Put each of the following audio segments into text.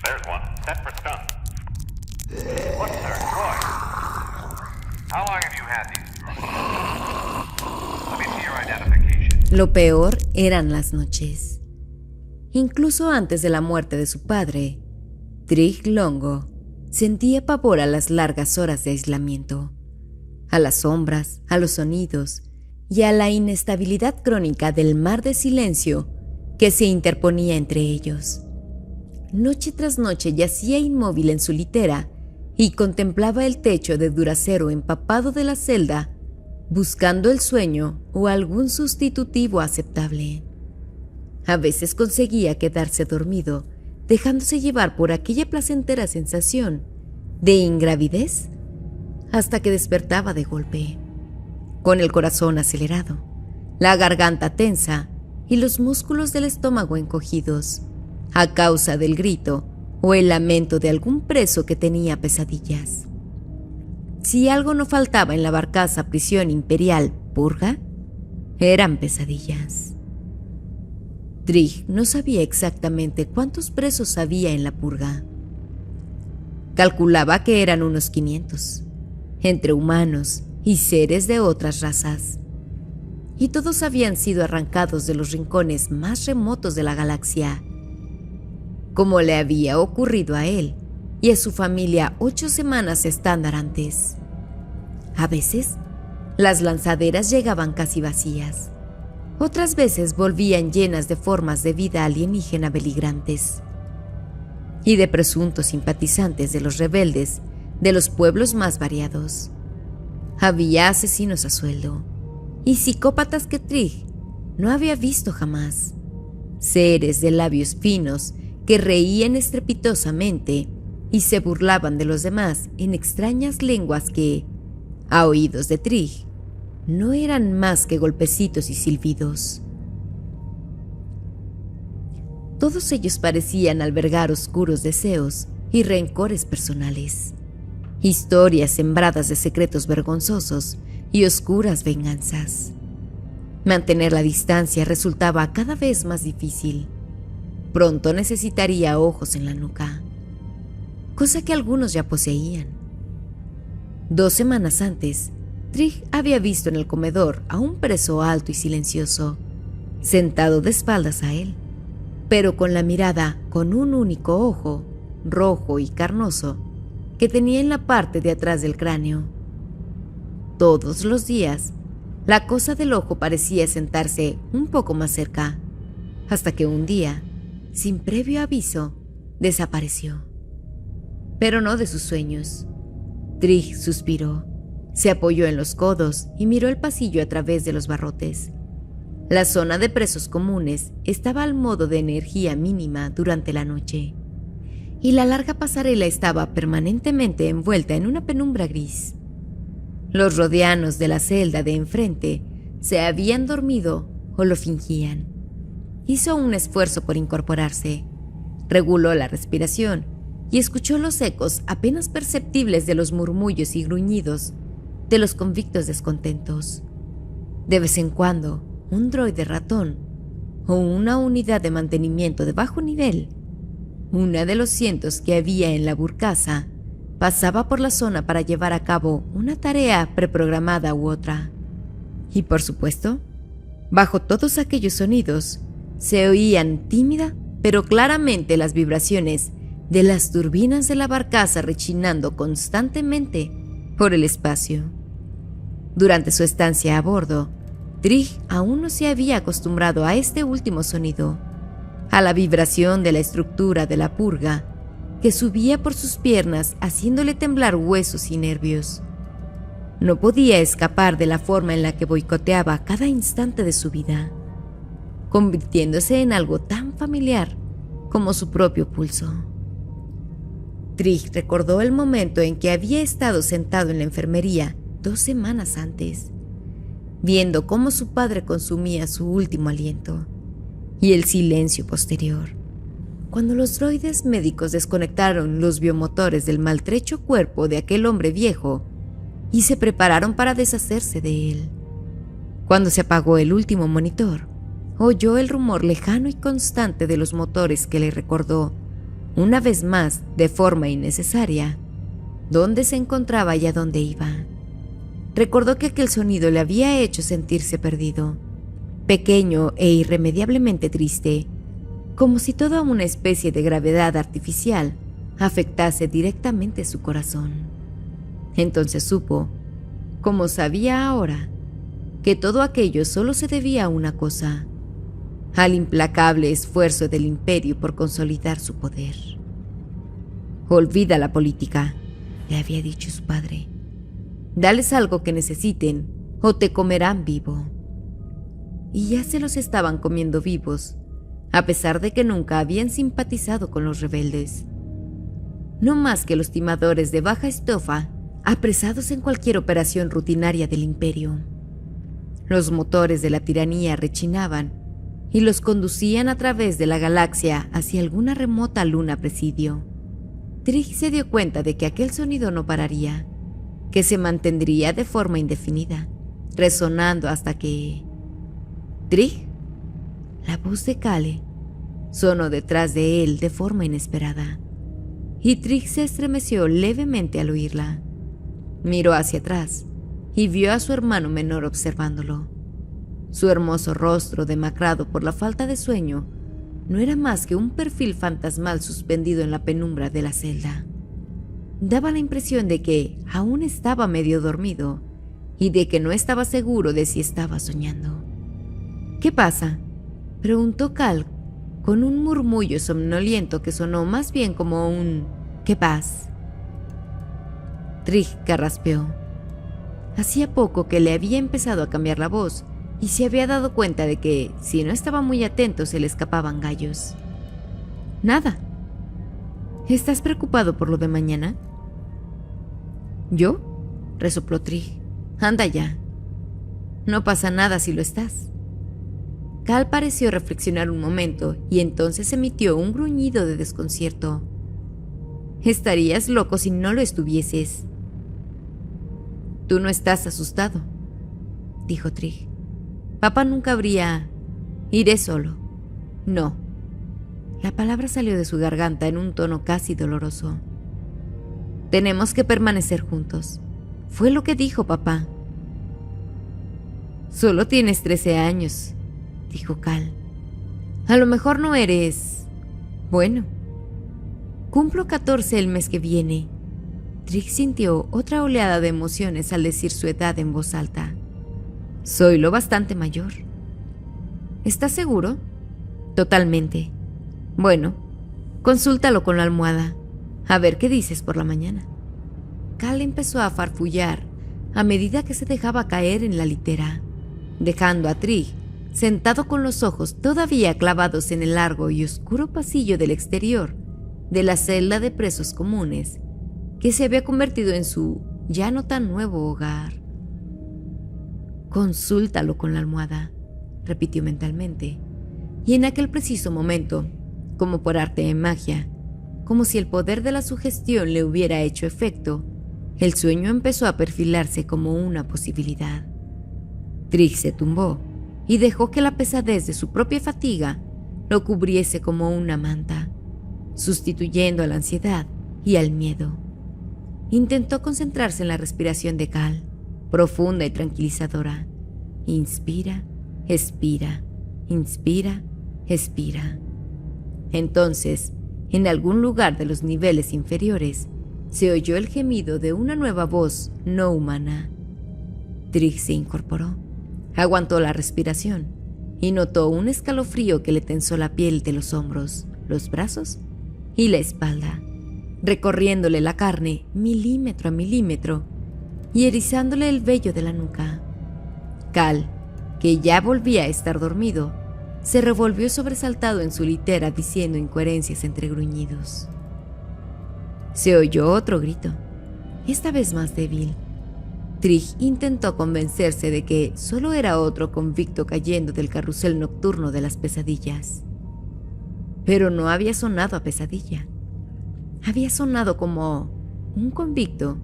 There's one. Set for stun. What, sir? Boy. How long have you had these droids? Let me see your identification. Lo peor eran las noches. Incluso antes de la muerte de su padre, Trigg Longo sentía pavor a las largas horas de aislamiento, a las sombras, a los sonidos y a la inestabilidad crónica del mar de silencio que se interponía entre ellos. Noche tras noche yacía inmóvil en su litera y contemplaba el techo de duracero empapado de la celda, buscando el sueño o algún sustitutivo aceptable. A veces conseguía quedarse dormido, dejándose llevar por aquella placentera sensación de ingravidez, hasta que despertaba de golpe, con el corazón acelerado, la garganta tensa y los músculos del estómago encogidos, a causa del grito o el lamento de algún preso que tenía pesadillas. Si algo no faltaba en la barcaza prisión imperial Purga, eran pesadillas. Trigg no sabía exactamente cuántos presos había en la purga. Calculaba que eran unos 500, entre humanos y seres de otras razas, y todos habían sido arrancados de los rincones más remotos de la galaxia, como le había ocurrido a él y a su familia 8 semanas estándar antes. A veces, las lanzaderas llegaban casi vacías. Otras veces volvían llenas de formas de vida alienígena beligrantes y de presuntos simpatizantes de los rebeldes de los pueblos más variados. Había asesinos a sueldo y psicópatas que Trigg no había visto jamás, seres de labios finos que reían estrepitosamente y se burlaban de los demás en extrañas lenguas que, a oídos de Trigg, no eran más que golpecitos y silbidos. Todos ellos parecían albergar oscuros deseos y rencores personales, historias sembradas de secretos vergonzosos y oscuras venganzas. Mantener la distancia resultaba cada vez más difícil. Pronto necesitaría ojos en la nuca, cosa que algunos ya poseían. 2 semanas antes, Trigg había visto en el comedor a un preso alto y silencioso, sentado de espaldas a él, pero con la mirada con un único ojo, rojo y carnoso, que tenía en la parte de atrás del cráneo. Todos los días, la cosa del ojo parecía sentarse un poco más cerca, hasta que un día, sin previo aviso, desapareció. Pero no de sus sueños. Trigg suspiró. Se apoyó en los codos y miró el pasillo a través de los barrotes. La zona de presos comunes estaba al modo de energía mínima durante la noche, y la larga pasarela estaba permanentemente envuelta en una penumbra gris. Los rodeanos de la celda de enfrente se habían dormido o lo fingían. Hizo un esfuerzo por incorporarse, reguló la respiración y escuchó los ecos apenas perceptibles de los murmullos y gruñidos de los convictos descontentos. De vez en cuando, un droide ratón o una unidad de mantenimiento de bajo nivel, una de los cientos que había en la burcaza, pasaba por la zona para llevar a cabo una tarea preprogramada u otra. Y por supuesto, bajo todos aquellos sonidos, se oían tímida pero claramente las vibraciones de las turbinas de la barcaza rechinando constantemente por el espacio. Durante su estancia a bordo, Trigg aún no se había acostumbrado a este último sonido, a la vibración de la estructura de la purga que subía por sus piernas haciéndole temblar huesos y nervios. No podía escapar de la forma en la que boicoteaba cada instante de su vida, convirtiéndose en algo tan familiar como su propio pulso. Trigg recordó el momento en que había estado sentado en la enfermería 2 semanas antes, viendo cómo su padre consumía su último aliento, y el silencio posterior, cuando los droides médicos desconectaron los biomotores del maltrecho cuerpo de aquel hombre viejo y se prepararon para deshacerse de él. Cuando se apagó el último monitor, oyó el rumor lejano y constante de los motores que le recordó una vez más, de forma innecesaria, dónde se encontraba y a dónde iba. Recordó que aquel sonido le había hecho sentirse perdido, pequeño e irremediablemente triste, como si toda una especie de gravedad artificial afectase directamente su corazón. Entonces supo, como sabía ahora, que todo aquello solo se debía a una cosa: al implacable esfuerzo del imperio por consolidar su poder. Olvida la política, le había dicho su padre. Dales algo que necesiten o te comerán vivo. Y ya se los estaban comiendo vivos, a pesar de que nunca habían simpatizado con los rebeldes. No más que los timadores de baja estofa, apresados en cualquier operación rutinaria del imperio. Los motores de la tiranía rechinaban y los conducían a través de la galaxia hacia alguna remota luna presidio. Trig se dio cuenta de que aquel sonido no pararía, que se mantendría de forma indefinida, resonando hasta que... «Trig», la voz de Kale sonó detrás de él de forma inesperada, y Trig se estremeció levemente al oírla. Miró hacia atrás y vio a su hermano menor observándolo. Su hermoso rostro, demacrado por la falta de sueño, no era más que un perfil fantasmal suspendido en la penumbra de la celda. Daba la impresión de que aún estaba medio dormido y de que no estaba seguro de si estaba soñando. «¿Qué pasa?», preguntó Cal con un murmullo somnoliento que sonó más bien como un «¿Qué pasa?». Trig carraspeó. Hacía poco que le había empezado a cambiar la voz y se había dado cuenta de que, si no estaba muy atento, se le escapaban gallos. «Nada». «¿Estás preocupado por lo de mañana?». «¿Yo?», resopló Trig. «Anda ya. No pasa nada si lo estás». Cal pareció reflexionar un momento y entonces emitió un gruñido de desconcierto. «Estarías loco si no lo estuvieses». «Tú no estás asustado», dijo Trig. «Papá nunca habría... Iré solo». «No». La palabra salió de su garganta en un tono casi doloroso. «Tenemos que permanecer juntos. Fue lo que dijo papá». «Solo tienes 13 años», dijo Cal. «A lo mejor no eres... Bueno, cumplo 14 el mes que viene». Trig sintió otra oleada de emociones al decir su edad en voz alta. «Soy lo bastante mayor». «¿Estás seguro?» «Totalmente». «Bueno, consúltalo con la almohada. A ver qué dices por la mañana». Cal empezó a farfullar a medida que se dejaba caer en la litera, dejando a Trig sentado con los ojos todavía clavados en el largo y oscuro pasillo del exterior de la celda de presos comunes, que se había convertido en su ya no tan nuevo hogar. «Consúltalo con la almohada», repitió mentalmente, y en aquel preciso momento, como por arte de magia, como si el poder de la sugestión le hubiera hecho efecto, el sueño empezó a perfilarse como una posibilidad. Trig se tumbó y dejó que la pesadez de su propia fatiga lo cubriese como una manta, sustituyendo a la ansiedad y al miedo. Intentó concentrarse en la respiración de Cal, profunda y tranquilizadora. Inspira, expira, inspira, expira. Entonces, en algún lugar de los niveles inferiores, se oyó el gemido de una nueva voz no humana. Trig se incorporó, aguantó la respiración y notó un escalofrío que le tensó la piel de los hombros, los brazos y la espalda, recorriéndole la carne milímetro a milímetro y erizándole el vello de la nuca. Cal, que ya volvía a estar dormido, se revolvió sobresaltado en su litera diciendo incoherencias entre gruñidos. Se oyó otro grito, esta vez más débil. Trig intentó convencerse de que solo era otro convicto cayendo del carrusel nocturno de las pesadillas. Pero no había sonado a pesadilla. Había sonado como un convicto,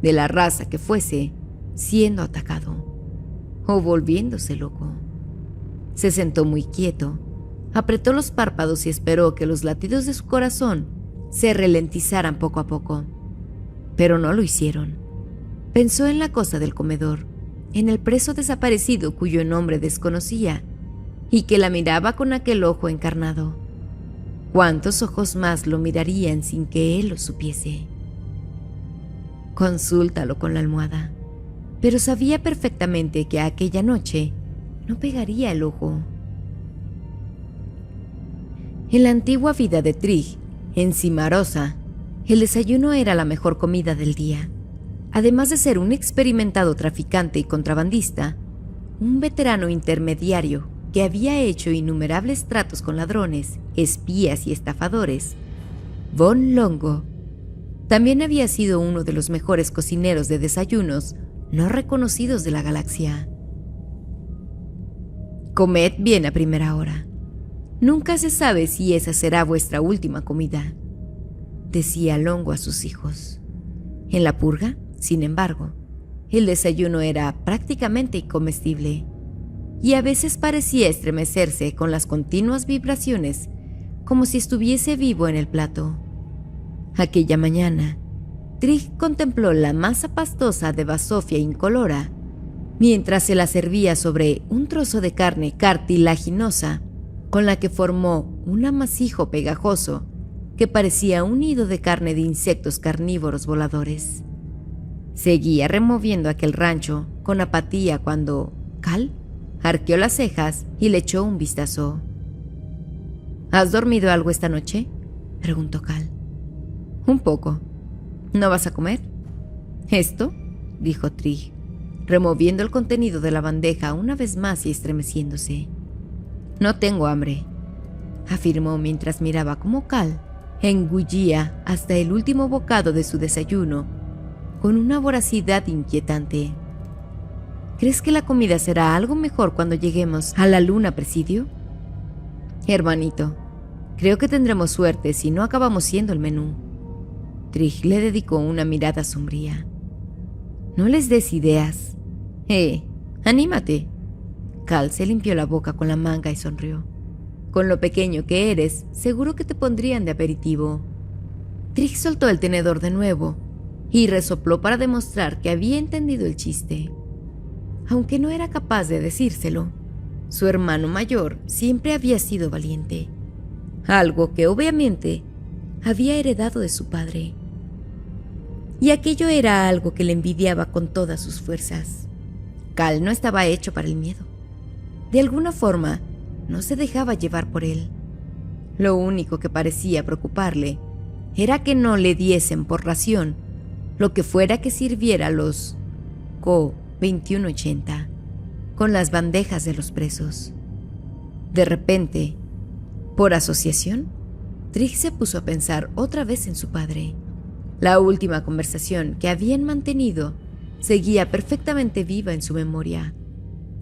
de la raza que fuese, siendo atacado o volviéndose loco. Se sentó muy quieto, apretó los párpados y esperó que los latidos de su corazón se ralentizaran poco a poco. Pero no lo hicieron. Pensó en la cosa del comedor, en el preso desaparecido cuyo nombre desconocía y que la miraba con aquel ojo encarnado. ¿Cuántos ojos más lo mirarían sin que él lo supiese? Consúltalo con la almohada, pero sabía perfectamente que aquella noche no pegaría el ojo. En la antigua vida de Trigg, en Cimarosa, el desayuno era la mejor comida del día. Además de ser un experimentado traficante y contrabandista, un veterano intermediario que había hecho innumerables tratos con ladrones, espías y estafadores, Von Longo también había sido uno de los mejores cocineros de desayunos no reconocidos de la galaxia. Comed bien a primera hora. Nunca se sabe si esa será vuestra última comida, decía Longo a sus hijos. En la purga, sin embargo, el desayuno era prácticamente incomestible y a veces parecía estremecerse con las continuas vibraciones como si estuviese vivo en el plato. Aquella mañana, Trigg contempló la masa pastosa de basofia incolora mientras se la servía sobre un trozo de carne cartilaginosa con la que formó un amasijo pegajoso que parecía un nido de carne de insectos carnívoros voladores. Seguía removiendo aquel rancho con apatía cuando Cal arqueó las cejas y le echó un vistazo. ¿Has dormido algo esta noche?, preguntó Cal. Un poco. ¿No vas a comer? ¿Esto?, dijo Trigg, removiendo el contenido de la bandeja una vez más y estremeciéndose. No tengo hambre, afirmó mientras miraba cómo Cal engullía hasta el último bocado de su desayuno con una voracidad inquietante. ¿Crees que la comida será algo mejor cuando lleguemos a la luna, Presidio? Hermanito, creo que tendremos suerte si no acabamos siendo el menú. Trigg le dedicó una mirada sombría. No les des ideas. Anímate. Cal se limpió la boca con la manga y sonrió. Con lo pequeño que eres, seguro que te pondrían de aperitivo. Trigg soltó el tenedor de nuevo y resopló para demostrar que había entendido el chiste. Aunque no era capaz de decírselo, su hermano mayor siempre había sido valiente, algo que obviamente había heredado de su padre. Y aquello era algo que le envidiaba con todas sus fuerzas. Cal no estaba hecho para el miedo. De alguna forma, no se dejaba llevar por él. Lo único que parecía preocuparle era que no le diesen por ración lo que fuera que sirviera a los Co-2180 con las bandejas de los presos. De repente, por asociación, Trigg se puso a pensar otra vez en su padre. La última conversación que habían mantenido seguía perfectamente viva en su memoria.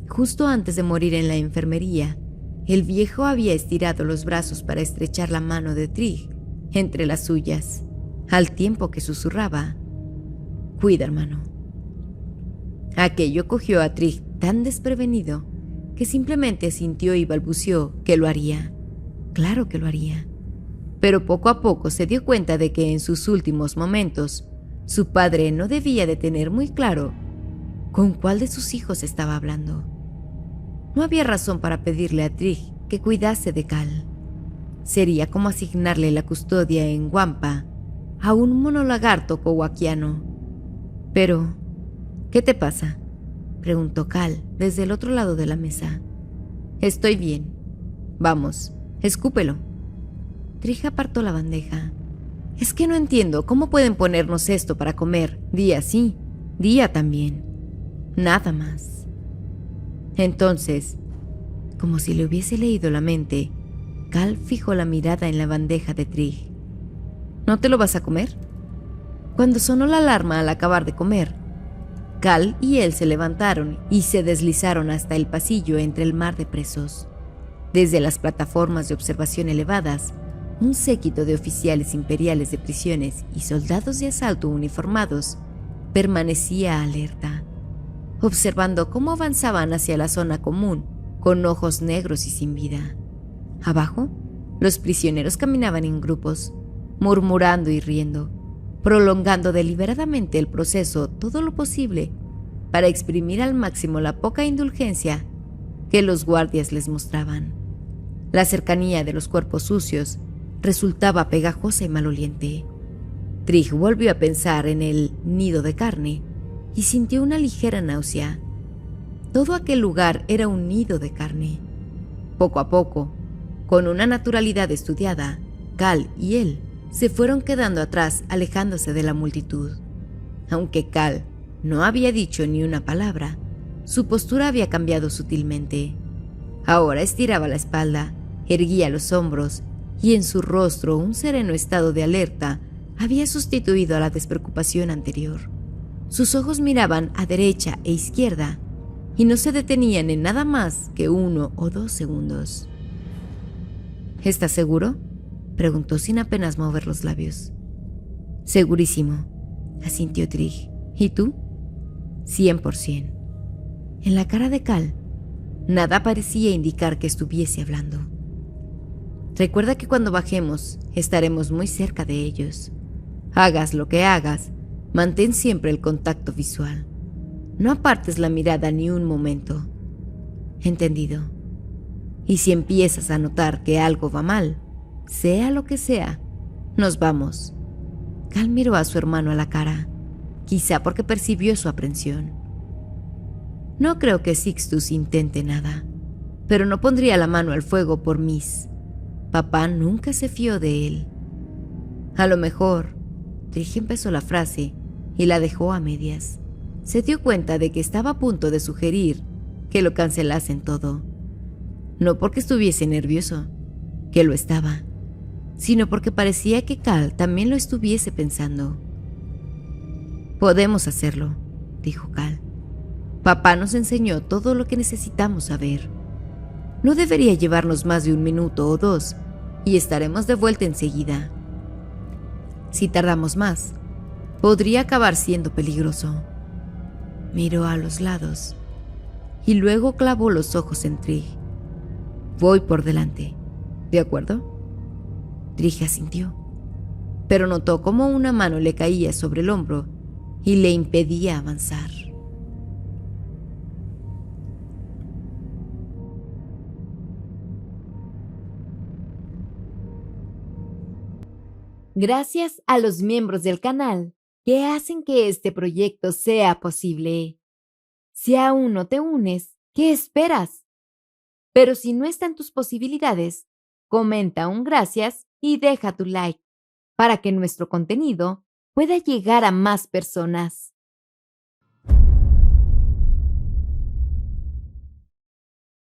Justo antes de morir en la enfermería, el viejo había estirado los brazos para estrechar la mano de Trigg entre las suyas, al tiempo que susurraba: «Cuida, hermano». Aquello cogió a Trigg tan desprevenido que simplemente sintió y balbuceó que lo haría. Claro que lo haría. Pero poco a poco se dio cuenta de que en sus últimos momentos su padre no debía de tener muy claro con cuál de sus hijos estaba hablando. No había razón para pedirle a Trigg que cuidase de Cal. Sería como asignarle la custodia en Wampa a un monolagarto cowakiano. Pero, ¿qué te pasa?, preguntó Cal desde el otro lado de la mesa. Estoy bien. Vamos, escúpelo. Trigg apartó la bandeja. Es que no entiendo cómo pueden ponernos esto para comer, día sí, día también. Nada más. Entonces, como si le hubiese leído la mente, Cal fijó la mirada en la bandeja de Trigg. ¿No te lo vas a comer? Cuando sonó la alarma al acabar de comer, Cal y él se levantaron y se deslizaron hasta el pasillo entre el mar de presos. Desde las plataformas de observación elevadas, un séquito de oficiales imperiales de prisiones y soldados de asalto uniformados permanecía alerta, observando cómo avanzaban hacia la zona común con ojos negros y sin vida. Abajo, los prisioneros caminaban en grupos, murmurando y riendo, prolongando deliberadamente el proceso todo lo posible para exprimir al máximo la poca indulgencia que los guardias les mostraban. La cercanía de los cuerpos sucios resultaba pegajosa y maloliente. Trig volvió a pensar en el nido de carne y sintió una ligera náusea. Todo aquel lugar era un nido de carne. Poco a poco, con una naturalidad estudiada, Cal y él se fueron quedando atrás, alejándose de la multitud. Aunque Cal no había dicho ni una palabra, su postura había cambiado sutilmente. Ahora estiraba la espalda, erguía los hombros y en su rostro un sereno estado de alerta había sustituido a la despreocupación anterior. Sus ojos miraban a derecha e izquierda y no se detenían en nada más que 1 o 2 segundos. ¿Estás seguro?, preguntó sin apenas mover los labios. Segurísimo, asintió Trig. ¿Y tú? 100%. En la cara de Cal, nada parecía indicar que estuviese hablando. Recuerda que cuando bajemos estaremos muy cerca de ellos. Hagas lo que hagas, mantén siempre el contacto visual. No apartes la mirada ni un momento. ¿Entendido? Y si empiezas a notar que algo va mal, sea lo que sea, nos vamos. Cal miró a su hermano a la cara, quizá porque percibió su aprensión. No creo que Sixtus intente nada, pero no pondría la mano al fuego por Miss. Papá nunca se fió de él. A lo mejor, Trig empezó la frase y la dejó a medias. Se dio cuenta de que estaba a punto de sugerir que lo cancelasen todo. No porque estuviese nervioso, que lo estaba, sino porque parecía que Cal también lo estuviese pensando. Podemos hacerlo, dijo Cal. Papá nos enseñó todo lo que necesitamos saber. No debería llevarnos más de 1 minuto o 2 y estaremos de vuelta enseguida. Si tardamos más, podría acabar siendo peligroso. Miró a los lados y luego clavó los ojos en Trig. Voy por delante, ¿de acuerdo? Trig asintió, pero notó cómo una mano le caía sobre el hombro y le impedía avanzar. Gracias a los miembros del canal que hacen que este proyecto sea posible. Si aún no te unes, ¿qué esperas? Pero si no está en tus posibilidades, comenta un gracias y deja tu like para que nuestro contenido pueda llegar a más personas.